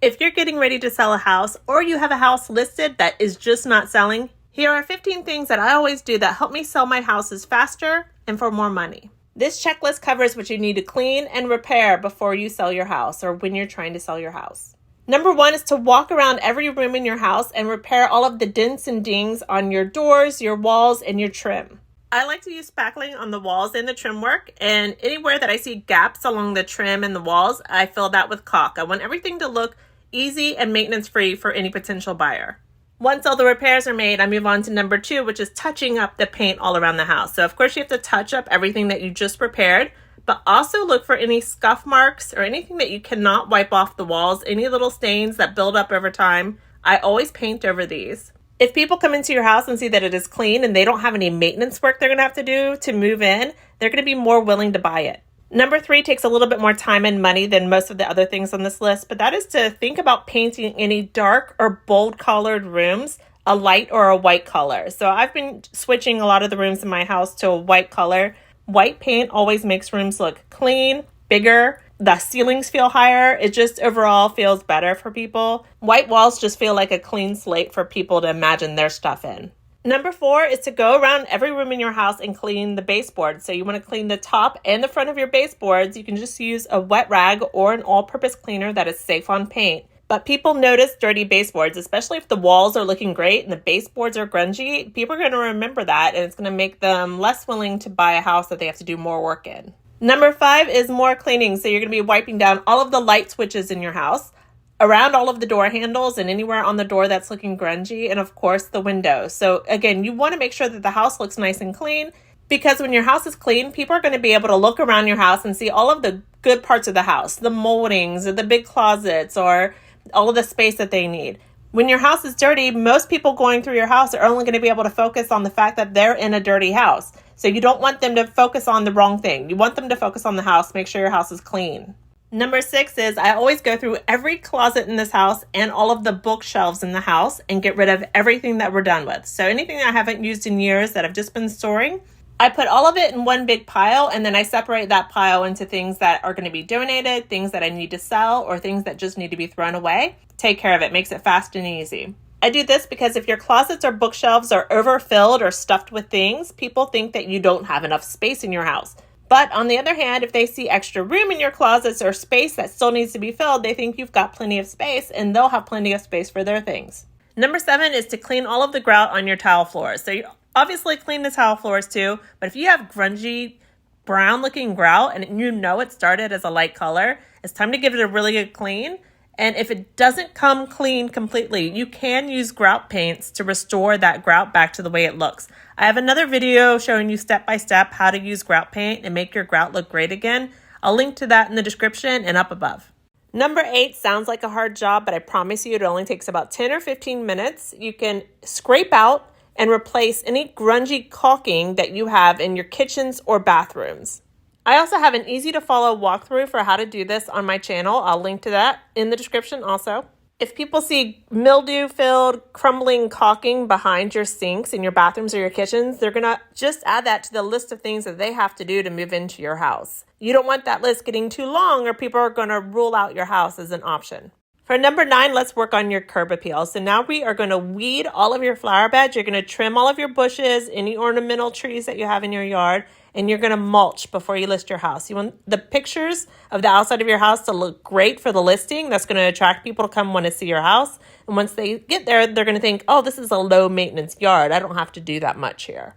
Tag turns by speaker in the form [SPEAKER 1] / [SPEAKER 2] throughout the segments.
[SPEAKER 1] If you're getting ready to sell a house or you have a house listed that is just not selling, here are 15 things that I always do that help me sell my houses faster and for more money. This checklist covers what you need to clean and repair before you sell your house or when you're trying to sell your house. Number 1 is to walk around every room in your house and repair all of the dents and dings on your doors, your walls, and your trim. I like to use spackling on the walls and the trim work, and anywhere that I see gaps along the trim and the walls, I fill that with caulk. I want everything to look easy and maintenance-free for any potential buyer. Once all the repairs are made, I move on to number 2, which is touching up the paint all around the house. So of course you have to touch up everything that you just repaired, but also look for any scuff marks or anything that you cannot wipe off the walls, any little stains that build up over time. I always paint over these. If people come into your house and see that it is clean and they don't have any maintenance work they're going to have to do to move in, they're going to be more willing to buy it. Number 3 takes a little bit more time and money than most of the other things on this list, but that is to think about painting any dark or bold colored rooms a light or a white color. So I've been switching a lot of the rooms in my house to a white color. White paint always makes rooms look clean, bigger. The ceilings feel higher. It just overall feels better for people. White walls just feel like a clean slate for people to imagine their stuff in. Number 4 is to go around every room in your house and clean the baseboards. So you want to clean the top and the front of your baseboards. You can just use a wet rag or an all-purpose cleaner that is safe on paint. But people notice dirty baseboards, especially if the walls are looking great and the baseboards are grungy. People are going to remember that, and it's going to make them less willing to buy a house that they have to do more work in. Number 5 is more cleaning. So you're going to be wiping down all of the light switches in your house, around all of the door handles and anywhere on the door that's looking grungy, and of course the windows. So again, you want to make sure that the house looks nice and clean, because when your house is clean, people are going to be able to look around your house and see all of the good parts of the house, the moldings or the big closets or all of the space that they need. When your house is dirty, most people going through your house are only going to be able to focus on the fact that they're in a dirty house. So you don't want them to focus on the wrong thing. You want them to focus on the house, make sure your house is clean. Number 6 is I always go through every closet in this house and all of the bookshelves in the house and get rid of everything that we're done with. So anything that I haven't used in years that I've just been storing, I put all of it in one big pile, and then I separate that pile into things that are going to be donated, things that I need to sell, or things that just need to be thrown away. Take care of it. Makes it fast and easy. I do this because if your closets or bookshelves are overfilled or stuffed with things, people think that you don't have enough space in your house. But on the other hand, if they see extra room in your closets or space that still needs to be filled, they think you've got plenty of space, and they'll have plenty of space for their things. Number 7 is to clean all of the grout on your tile floors. So you obviously clean the tile floors too, but if you have grungy brown looking grout and you know it started as a light color, it's time to give it a really good clean. And if it doesn't come clean completely, you can use grout paints to restore that grout back to the way it looks. I have another video showing you step by step how to use grout paint and make your grout look great again. I'll link to that in the description and up above. Number 8 sounds like a hard job, but I promise you it only takes about 10 or 15 minutes. You can scrape out and replace any grungy caulking that you have in your kitchens or bathrooms. I also have an easy to follow walkthrough for how to do this on my channel. I'll link to that in the description also. If people see mildew-filled, crumbling caulking behind your sinks in your bathrooms or your kitchens, they're going to just add that to the list of things that they have to do to move into your house. You don't want that list getting too long, or people are going to rule out your house as an option. For number 9, let's work on your curb appeal. So now we are going to weed all of your flower beds. You're going to trim all of your bushes, any ornamental trees that you have in your yard, and you're going to mulch before you list your house. You want the pictures of the outside of your house to look great for the listing. That's going to attract people to come want to see your house. And once they get there, they're going to think, oh, this is a low maintenance yard. I don't have to do that much here.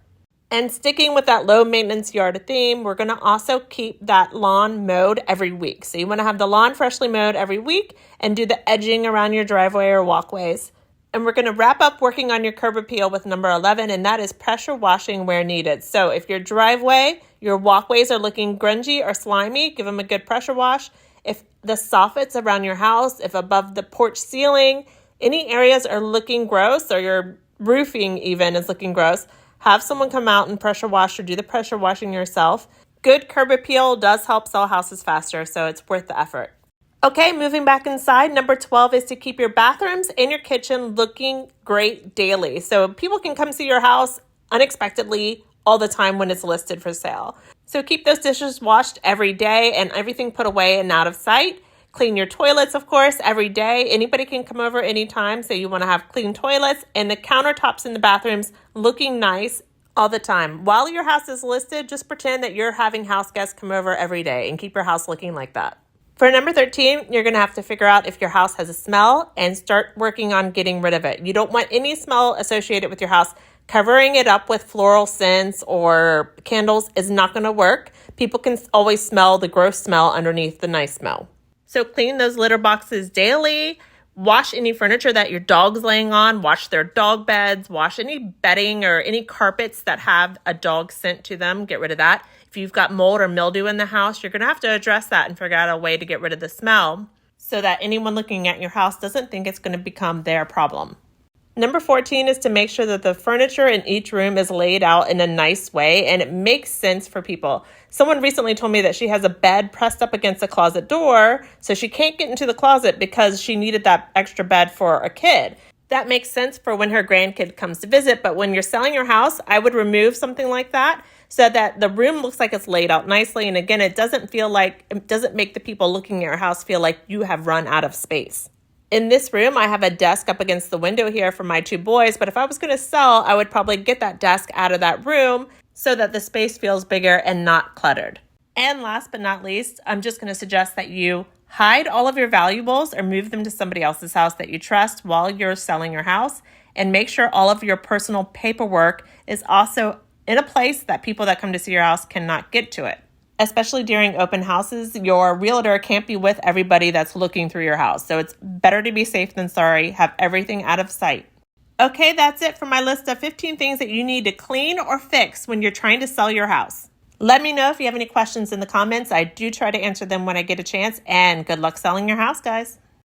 [SPEAKER 1] And sticking with that low maintenance yard theme, we're going to also keep that lawn mowed every week. So you want to have the lawn freshly mowed every week and do the edging around your driveway or walkways. And we're going to wrap up working on your curb appeal with number 11, and that is pressure washing where needed. So if your driveway, your walkways are looking grungy or slimy, give them a good pressure wash. If the soffits around your house, if above the porch ceiling, any areas are looking gross, or your roofing even is looking gross, have someone come out and pressure wash or do the pressure washing yourself. Good curb appeal does help sell houses faster, so it's worth the effort. Okay, moving back inside, number 12 is to keep your bathrooms and your kitchen looking great daily. So people can come see your house unexpectedly all the time when it's listed for sale. So keep those dishes washed every day and everything put away and out of sight. Clean your toilets, of course, every day. Anybody can come over anytime, so you want to have clean toilets and the countertops in the bathrooms looking nice all the time. While your house is listed, just pretend that you're having house guests come over every day and keep your house looking like that. For number 13, you're going to have to figure out if your house has a smell and start working on getting rid of it. You don't want any smell associated with your house. Covering it up with floral scents or candles is not going to work. People can always smell the gross smell underneath the nice smell. So clean those litter boxes daily. Wash any furniture that your dog's laying on. Wash their dog beds. Wash any bedding or any carpets that have a dog scent to them. Get rid of that. If you've got mold or mildew in the house, you're going to have to address that and figure out a way to get rid of the smell so that anyone looking at your house doesn't think it's going to become their problem. Number 14 is to make sure that the furniture in each room is laid out in a nice way and it makes sense for people. Someone recently told me that she has a bed pressed up against a closet door, so she can't get into the closet because she needed that extra bed for a kid. That makes sense for when her grandkid comes to visit, but when you're selling your house, I would remove something like that so that the room looks like it's laid out nicely. And again, it doesn't make the people looking at your house feel like you have run out of space. In this room, I have a desk up against the window here for my 2 boys, but if I was going to sell, I would probably get that desk out of that room so that the space feels bigger and not cluttered. And last but not least, I'm just going to suggest that you hide all of your valuables or move them to somebody else's house that you trust while you're selling your house, and make sure all of your personal paperwork is also in a place that people that come to see your house cannot get to it. Especially during open houses, your realtor can't be with everybody that's looking through your house. So it's better to be safe than sorry. Have everything out of sight. Okay, that's it for my list of 15 things that you need to clean or fix when you're trying to sell your house. Let me know if you have any questions in the comments. I do try to answer them when I get a chance, and good luck selling your house, guys.